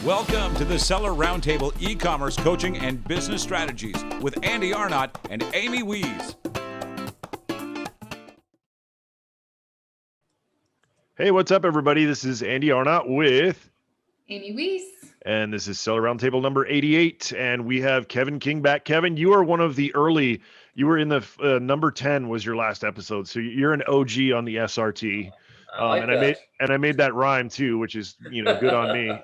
Welcome to the Seller Roundtable e-commerce coaching and business strategies with Andy Arnott and Amy Wees. Hey, what's up, everybody? This is Andy Arnott with Amy Wees. And this is Seller Roundtable number 88. And we have Kevin King back. Kevin, you are one of the early, you were in the number 10 was your last episode. So you're an OG on the SRT. I made that rhyme too, which is, good on me.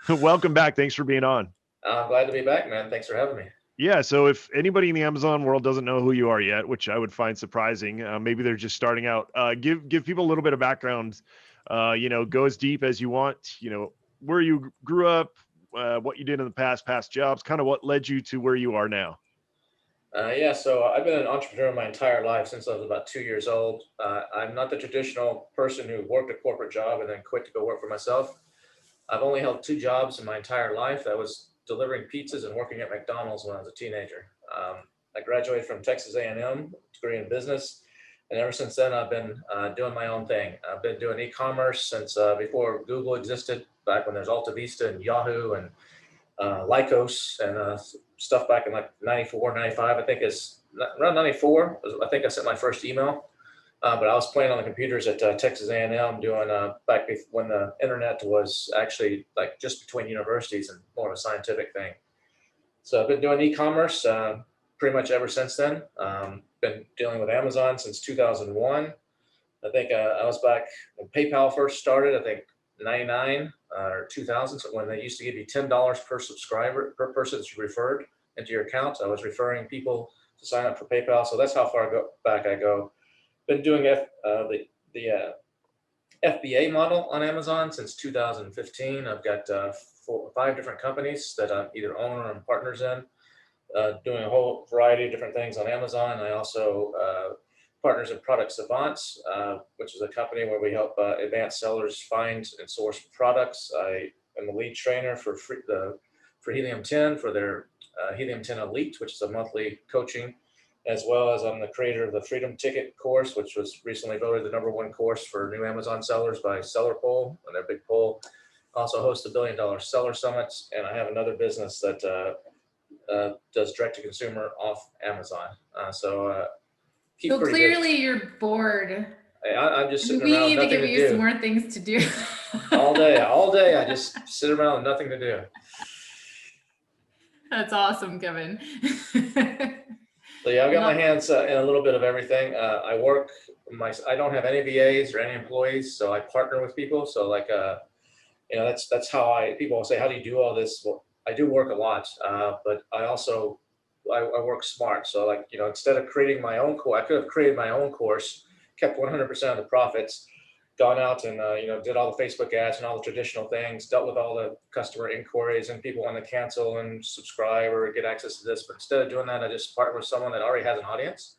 Welcome back. Thanks for being on. I'm glad to be back, man. Thanks for having me. Yeah. So if anybody in the Amazon world doesn't know who you are yet, which I would find surprising, maybe they're just starting out, give people a little bit of background, go as deep as you want, where you grew up, what you did in the past jobs, kind of what led you to where you are now. So I've been an entrepreneur my entire life since I was about 2 years old. I'm not the traditional person who worked a corporate job and then quit to go work for myself. I've only held 2 jobs in my entire life. I was delivering pizzas and working at McDonald's when I was a teenager. I graduated from Texas A&M, degree in business. And ever since then, I've been doing my own thing. I've been doing e-commerce since before Google existed, back when there's Alta Vista and Yahoo and Lycos and stuff back in like 94, 95, I think is around 94. I think I sent my first email, but I was playing on the computers at Texas A&M doing back when the internet was actually like just between universities and more of a scientific thing. So I've been doing e-commerce pretty much ever since then. Been dealing with Amazon since 2001. I think I was back when PayPal first started, I think 99 or 2000, so when they used to give you $10 per subscriber, per person that you referred into your account. I was referring people to sign up for PayPal. So that's how far back I go. Been doing the FBA model on Amazon since 2015. I've got 4 or 5 different companies that I'm either owner or I'm partners in, doing a whole variety of different things on Amazon. I also partners in Product Savants, which is a company where we help advanced sellers find and source products. I am the lead trainer for Helium 10 for their Helium 10 Elite, which is a monthly coaching, as well as I'm the creator of the Freedom Ticket course, which was recently voted the #1 course for new Amazon sellers by Seller Poll and their big poll. Also host the $1 Billion Seller Summits, and I have another business that does direct-to-consumer off Amazon. So clearly you're bored. I'm just sitting we around. need to give you some more things to do. all day. I just sit around with nothing to do. That's awesome, Kevin. So yeah, I've got my hands in a little bit of everything. I don't have any VAs or any employees, so I partner with people. So like, that's how people will say, how do you do all this? Well, I do work a lot, but I also I work smart. So like, instead of creating my own course, I could have created my own course, kept 100% of the profits, gone out and, did all the Facebook ads and all the traditional things, dealt with all the customer inquiries and people want to cancel and subscribe or get access to this. But instead of doing that, I just partner with someone that already has an audience.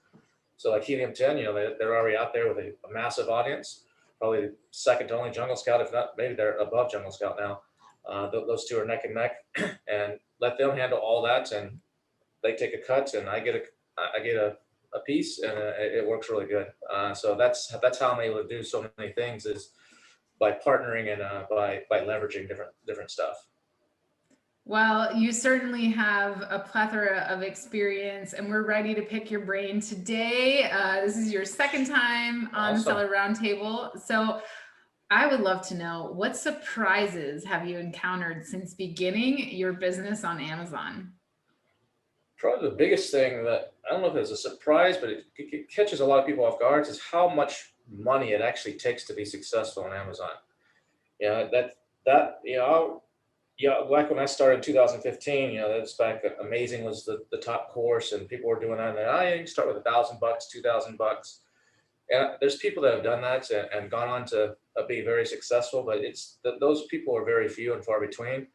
So like Helium 10, they're already out there with a massive audience, probably second to only Jungle Scout, if not, maybe they're above Jungle Scout now. Those two are neck and neck, and let them handle all that. And they take a cut and I get a piece, and it works really good. So that's how I'm able to do so many things, is by partnering and by leveraging different stuff. Well, you certainly have a plethora of experience, and we're ready to pick your brain today. This is your second time on the Seller Roundtable. So I would love to know, what surprises have you encountered since beginning your business on Amazon? Probably the biggest thing that, I don't know if it's a surprise, but it catches a lot of people off guard, is how much money it actually takes to be successful on Amazon. Back when I started in 2015, that's back, Amazing was the top course, and people were doing that. And you start with $1,000, $2,000. And there's people that have done that and gone on to be very successful, but those people are very few and far between.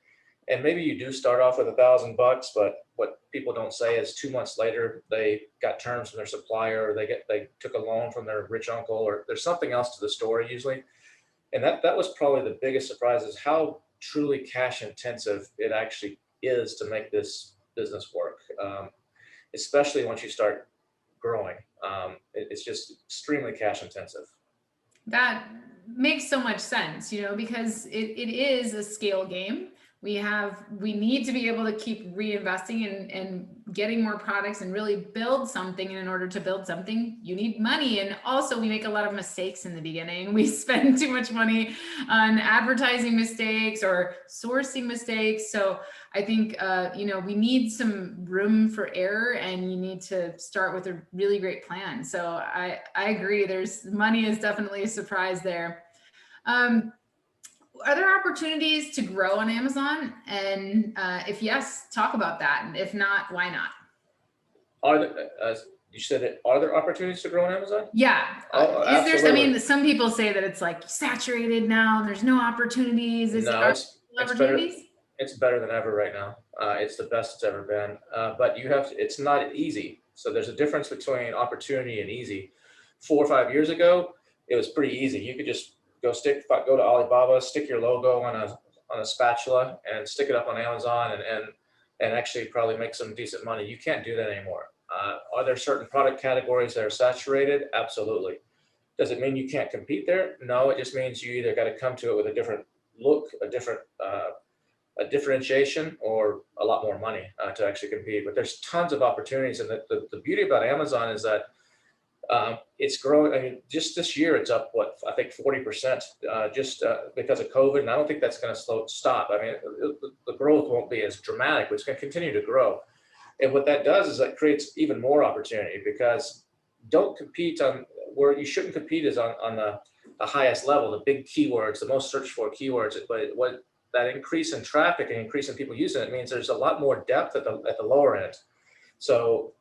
And maybe you do start off with $1,000, but what people don't say is 2 months later, they got terms from their supplier, or they took a loan from their rich uncle, or there's something else to the story usually. And that was probably the biggest surprise, is how truly cash intensive it actually is to make this business work, especially once you start growing. It's just extremely cash intensive. That makes so much sense, because it is a scale game. We need to be able to keep reinvesting and getting more products and really build something. And in order to build something, you need money. And also we make a lot of mistakes in the beginning. We spend too much money on advertising mistakes or sourcing mistakes. So I think, we need some room for error, and you need to start with a really great plan. So I agree. Money is definitely a surprise there. Are there opportunities to grow on Amazon? And if yes, talk about that. And if not, why not? You said it, are there opportunities to grow on Amazon? Yeah. Oh, Is there, absolutely. some people say that it's like saturated now, there's no opportunities. No, Are it's there better. opportunities? It's better than ever right now. It's the best it's ever been. But it's not easy. So there's a difference between opportunity and easy. 4 or 5 years ago, it was pretty easy. You could just go to Alibaba, stick your logo on a spatula and stick it up on Amazon and actually probably make some decent money. You can't do that anymore. Are there certain product categories that are saturated? Absolutely. Does it mean you can't compete there? No, it just means you either got to come to it with a different look, a differentiation, or a lot more money to actually compete. But there's tons of opportunities. And the beauty about Amazon is that it's growing. I mean, just this year, it's up, I think 40% just because of COVID. And I don't think that's going to stop. I mean, the growth won't be as dramatic, but it's going to continue to grow. And what that does is that creates even more opportunity, because don't compete on where you shouldn't compete is on the highest level, the big keywords, the most searched for keywords. But what that increase in traffic and increase in people using it means there's a lot more depth at the lower end. So,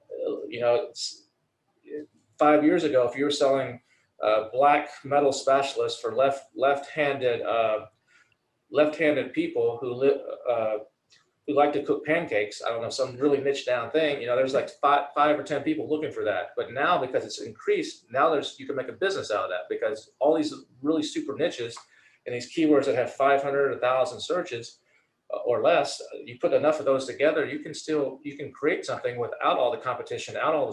5 years ago, if you were selling black metal spatulas for left-handed people who like to cook pancakes, I don't know, some really niche down thing, there's like five or 10 people looking for that. But now, because it's increased, now you can make a business out of that, because all these really super niches and these keywords that have 500, 1,000 searches or less, you put enough of those together, you can create something without all the competition, without all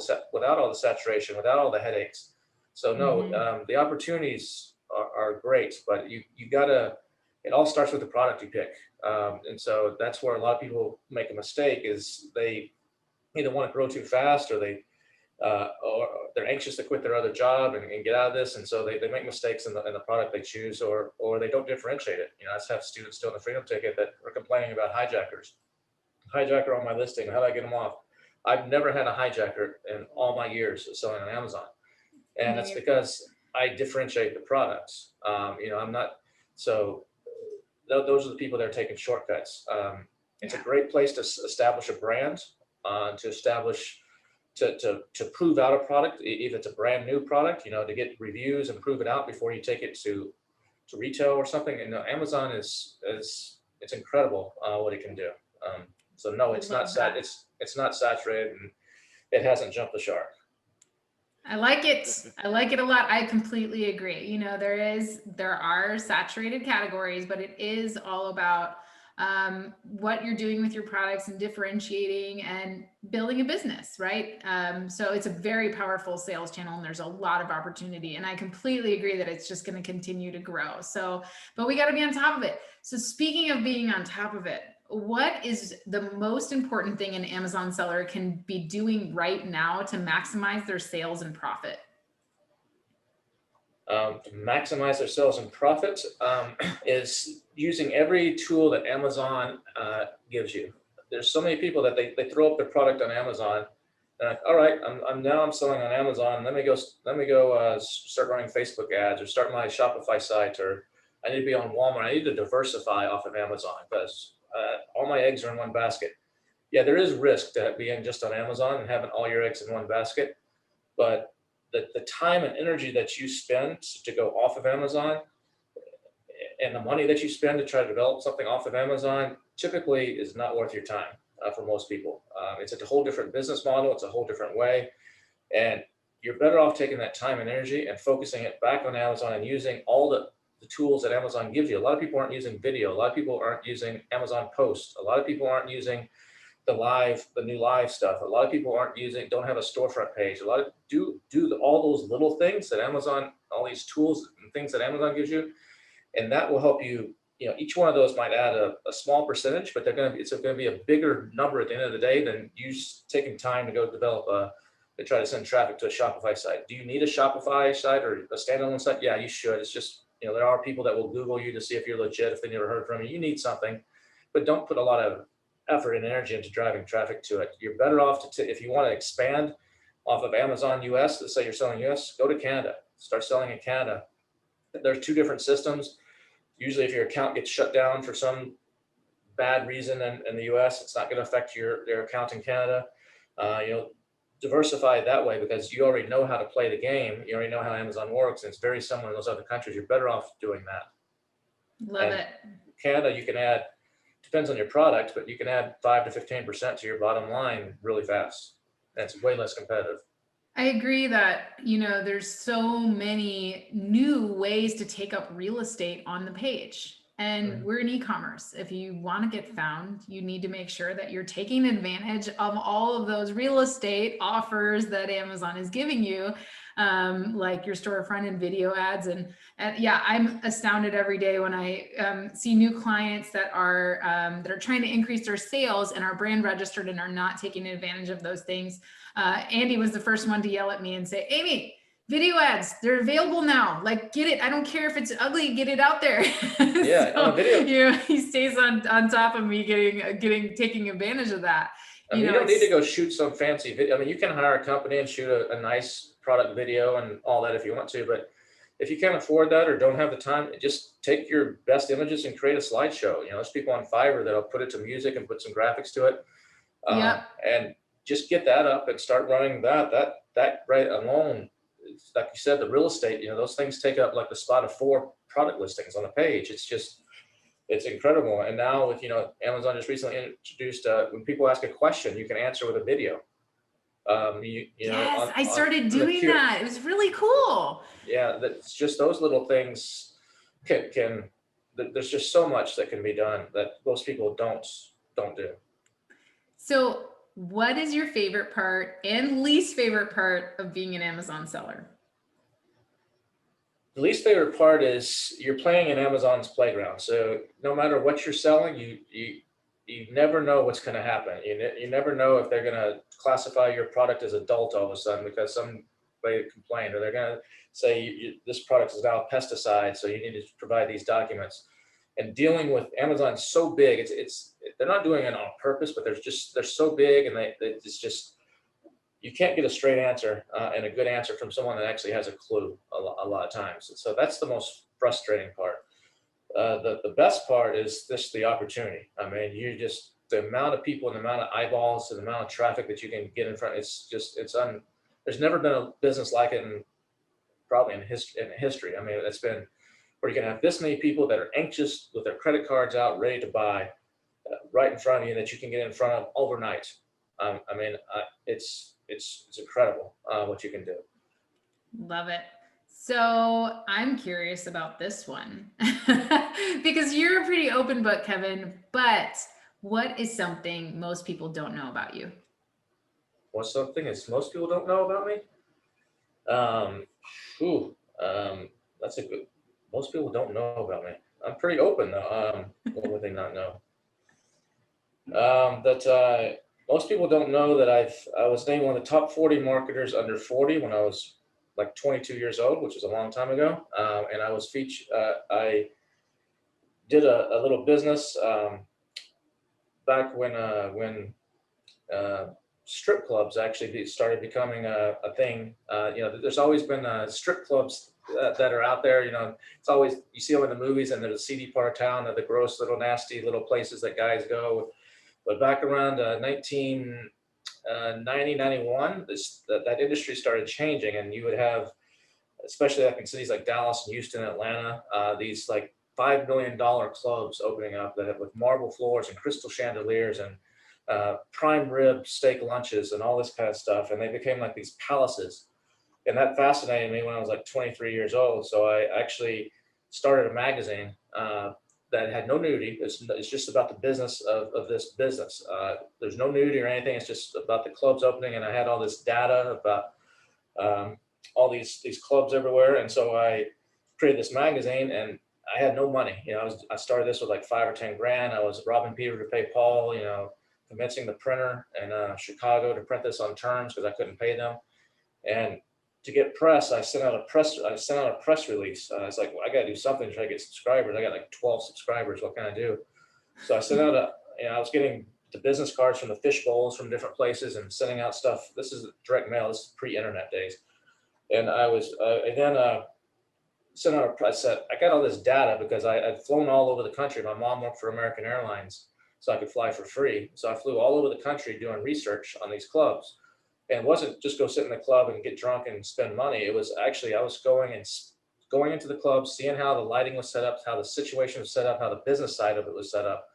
the saturation, without all the headaches. So no, the opportunities are great, but you gotta, it all starts with the product you pick. And so that's where a lot of people make a mistake, is they either want to grow too fast, or they're anxious to quit their other job and get out of this. And so they make mistakes in the product they choose, or they don't differentiate it. I just have students still in the Freedom Ticket that are complaining about hijackers. Hijacker on my listing, how do I get them off? I've never had a hijacker in all my years of selling on Amazon. And that's because I differentiate the products. I'm not, so those are the people that are taking shortcuts. It's a great place to establish a brand, to prove out a product, if it's a brand new product, to get reviews and prove it out before you take it to retail or something. And Amazon it's incredible what it can do. So no, it's not saturated, and it hasn't jumped the shark. I like it. I like it a lot. I completely agree. There are saturated categories, but it is all about what you're doing with your products and differentiating and building a business, right? So it's a very powerful sales channel, and there's a lot of opportunity. And I completely agree that it's just going to continue to grow. So, but we got to be on top of it. So speaking of being on top of it, what is the most important thing an Amazon seller can be doing right now to maximize their sales and profit? To maximize their sales and profit is using every tool that Amazon gives you. There's so many people that they throw up their product on Amazon. And like, all right, I'm selling on Amazon. Let me go start running Facebook ads, or start my Shopify site, or I need to be on Walmart. I need to diversify off of Amazon, because all my eggs are in one basket. Yeah, there is risk to being just on Amazon and having all your eggs in one basket, but the time and energy that you spend to go off of Amazon, and the money that you spend to try to develop something off of Amazon, typically is not worth your time for most people. It's a whole different business model. It's a whole different way. And you're better off taking that time and energy and focusing it back on Amazon and using all the tools that Amazon gives you. A lot of people aren't using video. A lot of people aren't using Amazon Post. A lot of people aren't using the new live stuff. A lot of people don't have a storefront page. A lot of do all those little things that Amazon all these tools and things that Amazon gives you, and that will help you. Each one of those might add a small percentage, but it's going to be a bigger number at the end of the day than you taking time to go develop to try to send traffic to a Shopify site. Do you need a Shopify site or a standalone site? Yeah, you should. It's just, there are people that will Google you to see if you're legit, if they never heard from you. You need something, but don't put a lot of effort and energy into driving traffic to it. You're better off if you want to expand off of Amazon US, let's say you're selling US, go to Canada, start selling in Canada. There's 2 different systems. Usually if your account gets shut down for some bad reason in the US, it's not going to affect your account in Canada. Diversify that way because you already know how to play the game. You already know how Amazon works, and it's very similar in those other countries. You're better off doing that. Love it. Canada, you can add, depends on your product, but you can add 5 to 15% to your bottom line really fast. And it's way less competitive. I agree that, there's so many new ways to take up real estate on the page. And we're in e-commerce. If you want to get found, you need to make sure that you're taking advantage of all of those real estate offers that Amazon is giving you, like your storefront and video ads. And yeah, I'm astounded every day when I see new clients that are trying to increase their sales and are brand registered and are not taking advantage of those things. Andy was the first one to yell at me and say, Amy, video ads, they're available now. Like, get it. I don't care if it's ugly, get it out there. Yeah, So, video. He stays on top of me taking advantage of that. You don't need to go shoot some fancy video. I mean, you can hire a company and shoot a nice product video and all that if you want to, but if you can't afford that or don't have the time, just take your best images and create a slideshow. There's people on Fiverr that'll put it to music and put some graphics to it. And just get that up and start running that right alone. Like you said, the real estate, those things take up like the spot of 4 product listings on a page. It's incredible. And now with, Amazon just recently introduced, when people ask a question, you can answer with a video. Yes, I started doing that. It was really cool. Yeah, that's just those little things there's just so much that can be done that most people don't do. So what is your favorite part and least favorite part of being an Amazon seller? The least favorite part is you're playing in Amazon's playground. So no matter what you're selling, you never know what's going to happen. You never know if they're going to classify your product as adult all of a sudden because somebody complained, or they're going to say this product is now a pesticide, so you need to provide these documents. And dealing with Amazon so big, they're not doing it on purpose, but they're so big, and it's just, you can't get a straight answer and a good answer from someone that actually has a clue a lot of times. So that's the most frustrating part. The best part is just the opportunity. I mean, the amount of people and the amount of eyeballs and the amount of traffic that you can get in front. There's never been a business like it probably in history. I mean, it's been where you can have this many people that are anxious with their credit cards out, ready to buy right in front of you that you can get in front of overnight. I mean, it's incredible what you can do. Love it. So I'm curious about this one because you're a pretty open book, Kevin, but what is something most people don't know about you? What's something is most people don't know about me? That's a good, most people don't know about me. I'm pretty open though. What would they not know? Most people don't know that I was named one of the top 40 marketers under 40 when I was like 22 years old, which was a long time ago. And I was featured, I did a little business back when strip clubs actually started becoming a thing. There's always been strip clubs that are out there. It's always, you see them in the movies, and they're the seedy part of town, they're the gross little nasty little places that guys go. But back around 1990, 91, that industry started changing, and you would have, especially like in cities like Dallas and Houston, Atlanta, these like $5 million clubs opening up that have with marble floors and crystal chandeliers and prime rib steak lunches and all this kind of stuff. And they became like these palaces. And that fascinated me when I was like 23 years old. So I actually started a magazine that had no nudity. It's just about the business of this business. There's no nudity or anything. It's just about the clubs opening. And I had all this data about all these clubs everywhere. And so I created this magazine, and I had no money. I started this with like 5 or 10 grand. I was robbing Peter to pay Paul, convincing the printer in Chicago to print this on terms because I couldn't pay them. And to get press, I sent out a press release. I was like, well, I got to do something to try to get subscribers. I got like 12 subscribers. What can I do? So I sent out I was getting the business cards from the fish bowls from different places and sending out stuff. This is direct mail. This is pre-internet days. And I was, sent out I said, I got all this data because I'd flown all over the country. My mom worked for American Airlines, so I could fly for free. So I flew all over the country doing research on these clubs. And it wasn't just go sit in the club and get drunk and spend money. It was actually, I was going into the club, seeing how the lighting was set up, how the situation was set up, how the business side of it was set up.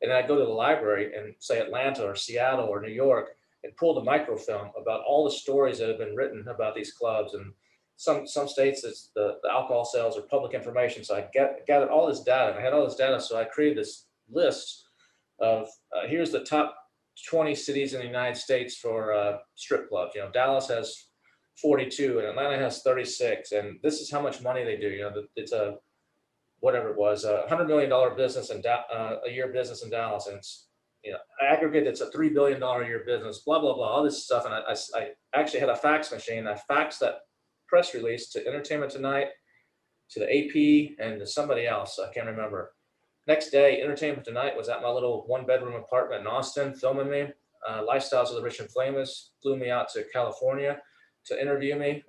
And then I'd go to the library and say Atlanta or Seattle or New York and pull the microfilm about all the stories that have been written about these clubs. And some states, it's the alcohol sales are public information. So I gathered all this data. I had all this data. So I created this list of here's the top 20 cities in the United States for strip clubs. Dallas has 42 and Atlanta has 36. And this is how much money they do. It's a, whatever it was, $100 million business and a year business in Dallas. And it's, aggregate, it's a $3 billion a year business, blah, blah, blah, all this stuff. And I actually had a fax machine. I faxed that press release to Entertainment Tonight, to the AP, and to somebody else. I can't remember. Next day, Entertainment Tonight was at my little 1-bedroom apartment in Austin filming me. Lifestyles of the Rich and Famous flew me out to California to interview me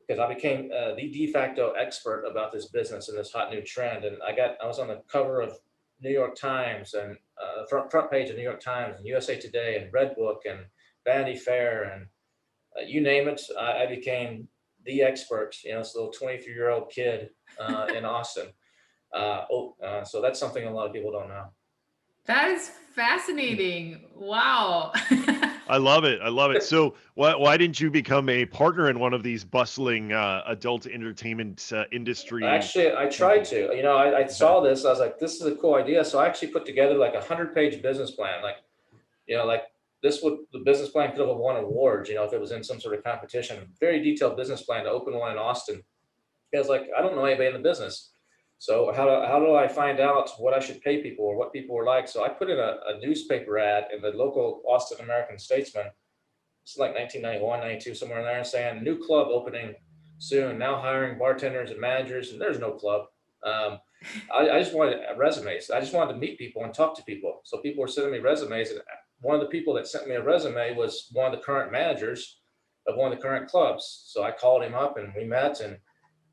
because I became the de facto expert about this business and this hot new trend. And I was on the cover of New York Times and front page of New York Times and USA Today and Red Book and Vanity Fair and you name it. I became the expert. This little 23-year-old kid in Austin. So that's something a lot of people don't know. That is fascinating. Wow. I love it. I love it. So why didn't you become a partner in one of these bustling adult entertainment industry? Actually, I tried to. I saw this. I was like, this is a cool idea. So I actually put together like a 100-page business plan. The business plan could have won awards, if it was in some sort of competition. Very detailed business plan to open one in Austin. I was like, I don't know anybody in the business. So how do I find out what I should pay people or what people were like? So I put in a newspaper ad in the local Austin American Statesman. It's like 1991, 92, somewhere in there, saying new club opening soon, now hiring bartenders and managers, and there's no club. I just wanted resumes. I just wanted to meet people and talk to people. So people were sending me resumes, and one of the people that sent me a resume was one of the current managers of one of the current clubs. So I called him up and we met, and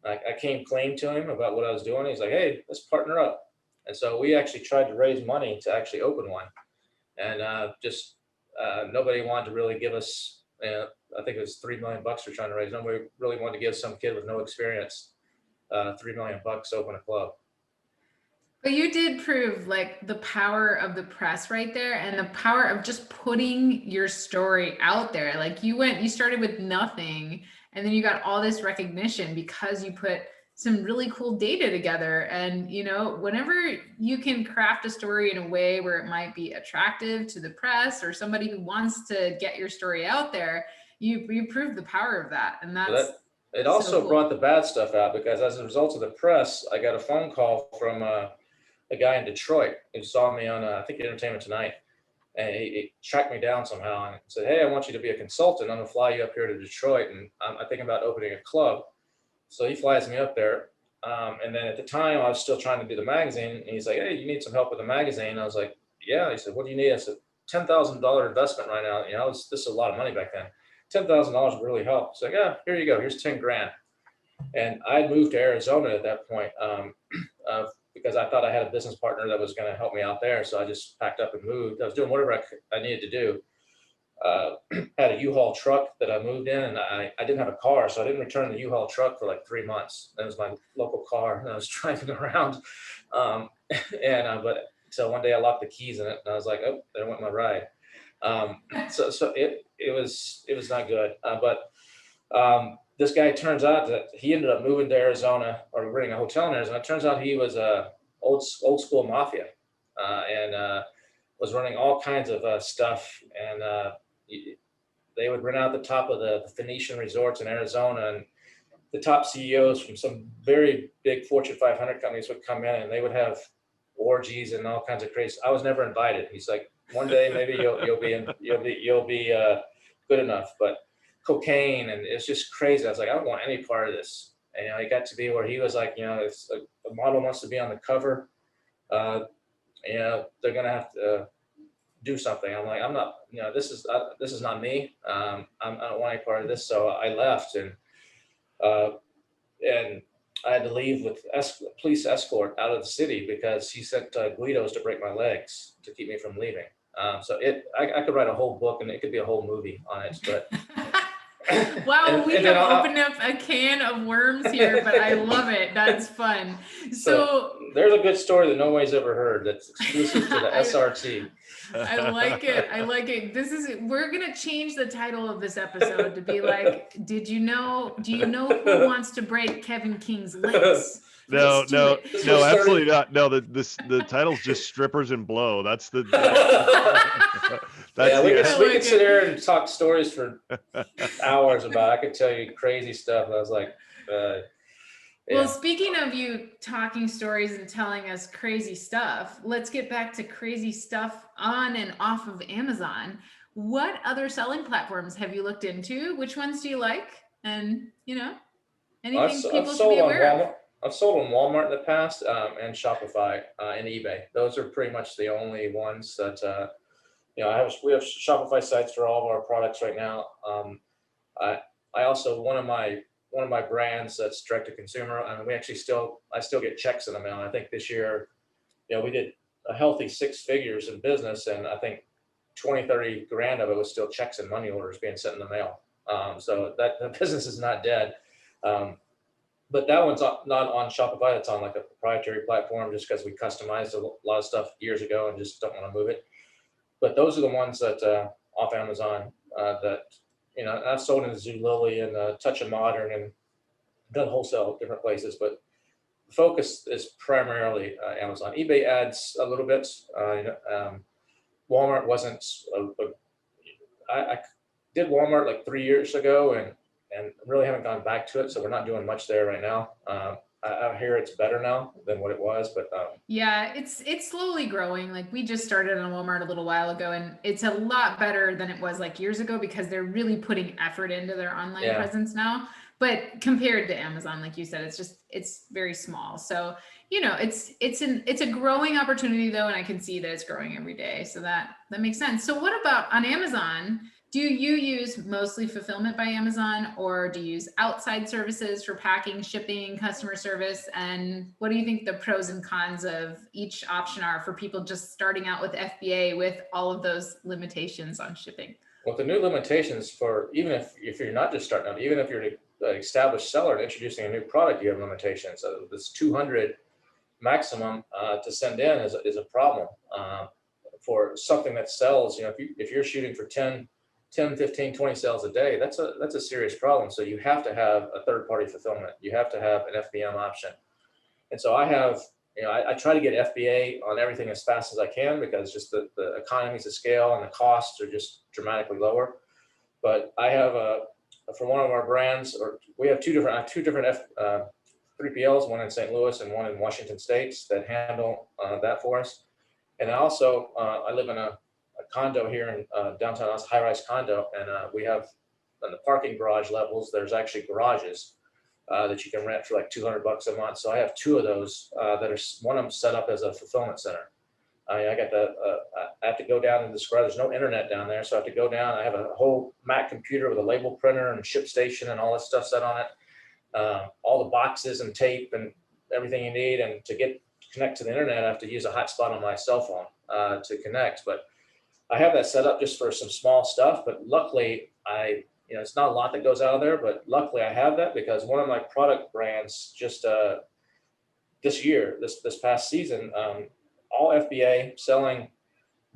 I came clean to him about what I was doing. He's like, hey, let's partner up. And so we actually tried to raise money to actually open one. And nobody wanted to really give us, I think it was $3 million we're trying to raise. Nobody really wanted to give some kid with no experience $3 million to open a club. But you did prove like the power of the press right there and the power of just putting your story out there. Like you started with nothing and then you got all this recognition because you put some really cool data together. And, whenever you can craft a story in a way where it might be attractive to the press or somebody who wants to get your story out there, you prove the power of that. And it also cool. Brought the bad stuff out because as a result of the press, I got a phone call from a guy in Detroit who saw me on, I think, Entertainment Tonight. And he tracked me down somehow and said, hey, I want you to be a consultant. I'm going to fly you up here to Detroit. And I'm thinking about opening a club. So he flies me up there. And then at the time, I was still trying to do the magazine. And he's like, hey, you need some help with the magazine? I was like, yeah. He said, what do you need? I said, $10,000 investment right now. This is a lot of money back then. $10,000 would really help. So yeah, here you go. Here's 10 grand. And I had moved to Arizona at that point because I thought I had a business partner that was going to help me out there. So I just packed up and moved. I was doing whatever I needed to do. Had a U-Haul truck that I moved in, and I didn't have a car, so I didn't return the U-Haul truck for like 3 months. That was my local car, and I was driving around. But so one day I locked the keys in it, and I was like, oh, there went my ride. So it was not good. This guy, turns out that he ended up moving to Arizona or renting a hotel in Arizona. It turns out he was old school mafia and was running all kinds of stuff. And they would rent out the top of the Phoenician resorts in Arizona, and the top CEOs from some very big Fortune 500 companies would come in, and they would have orgies and all kinds of crazy. I was never invited. He's like, one day maybe you'll be good enough, but cocaine, and it's just crazy. I was like, I don't want any part of this. And it got to be where he was like, if a model wants to be on the cover, they're gonna have to do something. I'm like, I'm not, this is not me. I don't want any part of this. So I left, and I had to leave with police escort out of the city because he sent Guidos to break my legs to keep me from leaving. So I could write a whole book, and it could be a whole movie on it, but. Wow, we have opened up a can of worms here, but I love it. That's fun. So there's a good story that nobody's ever heard that's exclusive to the SRT. I like it. I like it. We're going to change the title of this episode to be like, do you know who wants to break Kevin King's legs? No, absolutely not. No, the title's just Strippers and Blow. That's the. We could sit here and talk stories for hours about. I could tell you crazy stuff. I was like, Well, speaking of you talking stories and telling us crazy stuff, let's get back to crazy stuff on and off of Amazon. What other selling platforms have you looked into? Which ones do you like? And anything people should be aware of? I've sold on Walmart in the past, and Shopify and eBay. Those are pretty much the only ones that we have Shopify sites for all of our products right now. I also one of my brands that's direct to consumer. I mean, I still get checks in the mail. I think this year, we did a healthy 6 figures in business, and I think 20-30 grand of it was still checks and money orders being sent in the mail. So that business is not dead. But that one's not on Shopify. It's on like a proprietary platform just because we customized a lot of stuff years ago and just don't want to move it. But those are the ones that off Amazon that, I've sold in Zulily and Touch of Modern and done wholesale at different places, but the focus is primarily Amazon. eBay ads a little bit. Walmart wasn't, I did Walmart like 3 years ago and really haven't gone back to it. So we're not doing much there right now. I hear it's better now than what it was, but yeah, it's slowly growing. Like we just started on Walmart a little while ago, and it's a lot better than it was like years ago because they're really putting effort into their online presence now. But compared to Amazon, like you said, it's very small. So it's a growing opportunity though, and I can see that it's growing every day. So that makes sense. So what about on Amazon? Do you use mostly fulfillment by Amazon, or do you use outside services for packing, shipping, customer service? And what do you think the pros and cons of each option are for people just starting out with FBA with all of those limitations on shipping? Well, the new limitations for, even if you're not just starting out, even if you're an established seller and introducing a new product, you have limitations. So this 200 maximum to send in is a problem for something that sells. If you're shooting for 10, 15, 20 sales a day, that's a serious problem. So you have to have a third-party fulfillment. You have to have an FBM option. And so I have, I try to get FBA on everything as fast as I can because just the economies of scale and the costs are just dramatically lower. But I have for one of our brands, or we have two different 3PLs, one in St. Louis and one in Washington State that handle that for us. And also I live in a condo here in downtown, high-rise condo, and we have on the parking garage levels, there's actually garages that you can rent for like $200 a month. So I have 2 of those that are, one of them set up as a fulfillment center. I have to go down in this garage. There's no internet down there, so I have to go down. I have a whole Mac computer with a label printer and ship station and all this stuff set on it. All the boxes and tape and everything you need. And to connect to the internet, I have to use a hotspot on my cell phone to connect. But I have that set up just for some small stuff, but luckily it's not a lot that goes out of there, but luckily I have that because one of my product brands just this past season, all FBA, selling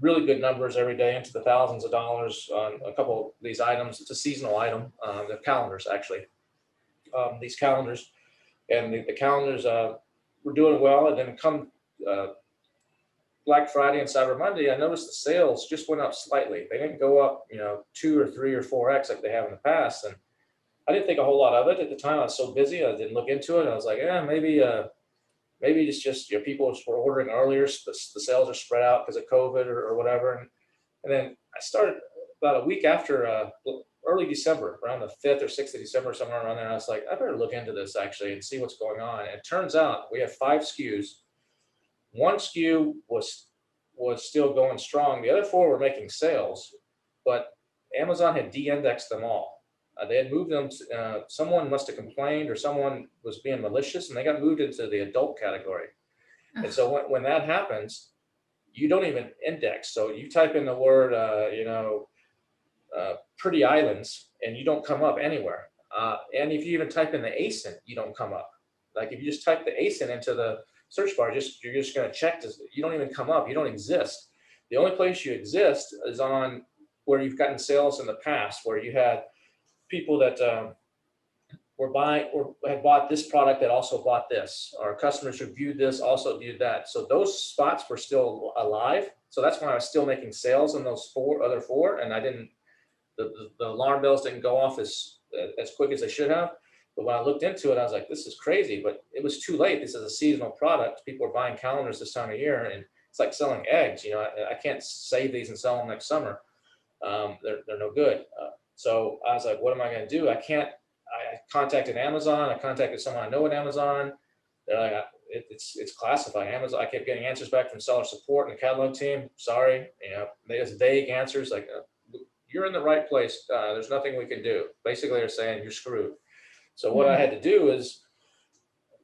really good numbers every day into the thousands of dollars on a couple of these items. It's a seasonal item. They're calendars, actually. These calendars, and the calendars were doing well, and then come Black Friday and Cyber Monday, I noticed the sales just went up slightly. They didn't go up, 2 or 3 or 4x like they have in the past. And I didn't think a whole lot of it at the time. I was so busy, I didn't look into it. I was like, yeah, maybe it's just people were ordering earlier. The sales are spread out because of COVID or whatever. And then I started about a week after early December, around the 5th or 6th of December, somewhere around there. And I was like, I better look into this actually and see what's going on. And it turns out we have 5 SKUs. One SKU was still going strong. The other 4 were making sales, but Amazon had de-indexed them all. They had moved them. Someone must have complained, or someone was being malicious, and they got moved into the adult category. And so when that happens, you don't even index. So you type in the word, pretty islands, and you don't come up anywhere. And if you even type in the ASIN, you don't come up. Like if you just type the ASIN into the search bar, you're just going to check this. You don't even come up. You don't exist. The only place you exist is on where you've gotten sales in the past, where you had people that were buying or had bought this product that also bought this, or customers who viewed this also viewed that. So those spots were still alive. So that's why I was still making sales in those other four, and I didn't. The alarm bells didn't go off as quick as they should have. But when I looked into it, I was like, this is crazy. But it was too late. This is a seasonal product. People are buying calendars this time of year, and it's like selling eggs. I can't save these and sell them next summer. They're no good. So I was like, what am I going to do? I contacted Amazon. I contacted someone I know at Amazon. They're like, it's classified. Amazon. I kept getting answers back from seller support and the catalog team. Sorry, they just vague answers like, you're in the right place. There's nothing we can do. Basically, they're saying you're screwed. So what I had to do is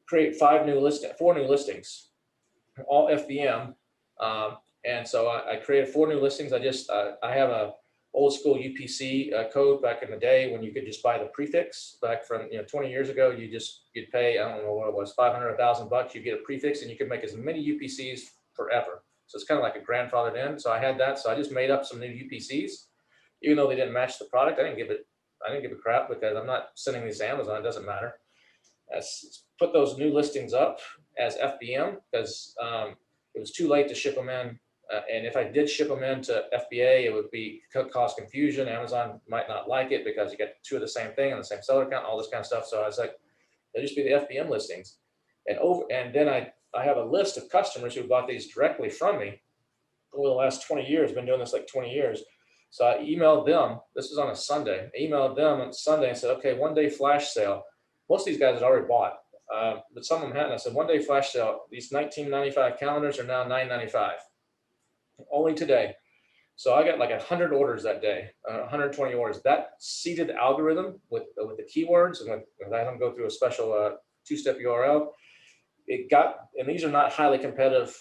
create 4 new listings, all FBM. And so I created 4 new listings. I have a old school UPC code back in the day when you could just buy the prefix. Back from 20 years ago, you'd pay, I don't know what it was, $500, $1,000. You get a prefix, and you could make as many UPCs forever. So it's kind of like a grandfathered in. So I had that. So I just made up some new UPCs, even though they didn't match the product. I didn't give a crap because I'm not sending these to Amazon. It doesn't matter. Put those new listings up as FBM because it was too late to ship them in. And if I did ship them into FBA, it would cause confusion. Amazon might not like it because you get 2 of the same thing on the same seller account, all this kind of stuff. So I was like, they'll just be the FBM listings. And then I have a list of customers who bought these directly from me over the last 20 years. Been doing this like 20 years. So I emailed them. This was on a Sunday. I emailed them on Sunday and said, okay, 1-day flash sale. Most of these guys had already bought, but some of them hadn't. I said, 1-day flash sale. These $19.95 calendars are now $9.95. Only today. So I got like 100 orders that day, 120 orders. That seeded algorithm with the keywords, and I had them go through a special 2-step URL. And these are not highly competitive.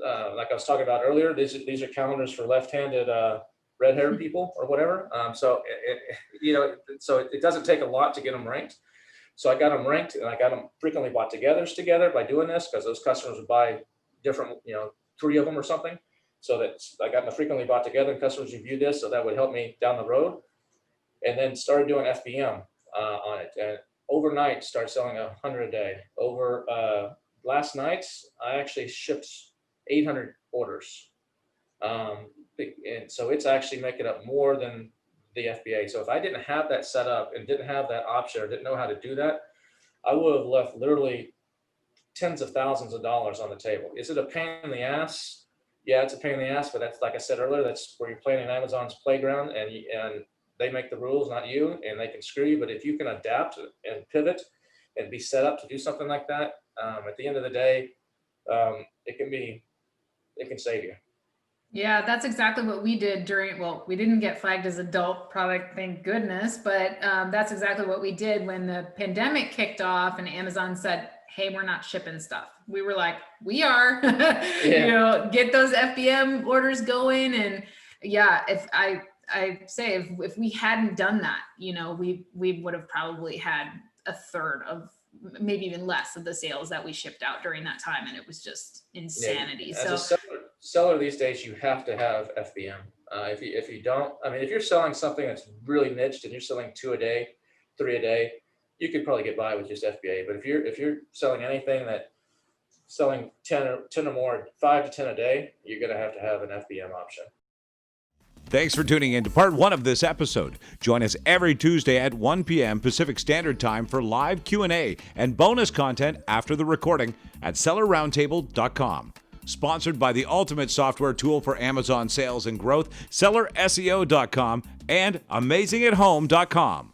Like I was talking about earlier, these are calendars for left-handed red-haired people or whatever. So it doesn't take a lot to get them ranked. So I got them ranked, and I got them frequently bought together by doing this, because those customers would buy different, 3 of them or something. So that I got the frequently bought together, and customers review this, so that would help me down the road. And then started doing FBM on it, and overnight started selling 100 a day. Over last night, I actually shipped 800 orders, and so it's actually making up more than the FBA. So if I didn't have that set up and didn't have that option or didn't know how to do that, I would have left literally tens of thousands of dollars on the table. Is it a pain in the ass? Yeah, it's a pain in the ass, but that's, like I said earlier, that's where you're playing in Amazon's playground, and they make the rules, not you, and they can screw you. But if you can adapt and pivot and be set up to do something like that, at the end of the day, it can save you. Yeah, that's exactly what we did we didn't get flagged as adult product, thank goodness, but that's exactly what we did when the pandemic kicked off and Amazon said, hey, we're not shipping stuff. We were like, we are, get those FBM orders going. And yeah, if we hadn't done that, we would have probably had a third of, maybe even less of the sales that we shipped out during that time. And it was just insanity. Yeah. As a seller these days, you have to have FBM. If you don't, if you're selling something that's really niched and you're selling 2 a day, 3 a day, you could probably get by with just FBA. But if you're selling anything that selling 10 or more, 5 to 10 a day, you're going to have an FBM option. Thanks for tuning in to part 1 of this episode. Join us every Tuesday at 1 p.m. Pacific Standard Time for live Q&A and bonus content after the recording at sellerroundtable.com. Sponsored by the ultimate software tool for Amazon sales and growth, sellerseo.com and amazingathome.com.